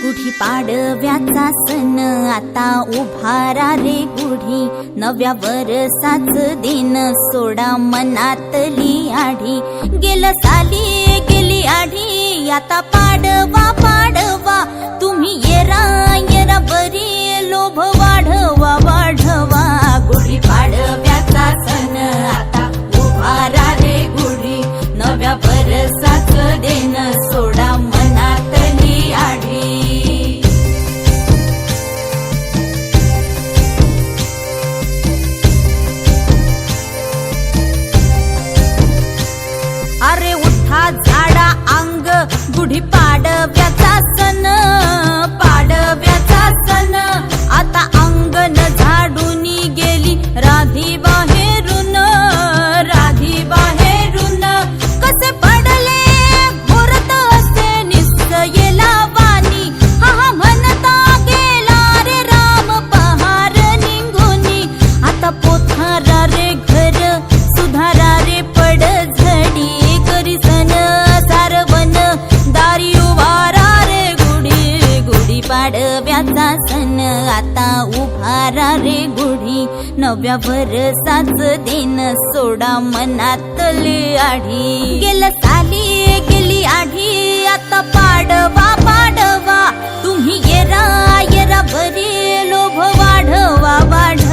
गुढी पाडव्याचा सण आता उभारा रे गुढी, नव्या वर्षाच दिन सोडा मनातली आढी। गेलं साली गेली आढी, आता पाडवा पाडवा, तुम्ही येरा येरा बरी, लोभ वाढवा वाढवा। गुढी पाडव्याचा सण आता उभारा रे गुढी, नव्या वर्षाच दिन सोडा मनातली आढी। अरे उठा झाडा अंग, गुढी पाडव्याचा सण, पाडव्याचा सण आता अंगण झाडून गेली राधी बाहेरून, राधी बाहेरून। कसे पडले घोरत असे निश्चयला वाणी, हा हा म्हणता गेला रे राम पहार निघूनी। आता पोथारा रे घर सुधारा रे पड झडी, करी सन सारवन दारी उभारा रे गुढी। गुढी पाडव्याचा सण आता उभारा रे गुढी, नव्या वर्षाच दिन सोडा मनातली आढी। गेलं साली गेली आढी, आता पाडवा पाडवा, तुम्ही येरा येरा बरी, लोभ वाढवा वाढवा।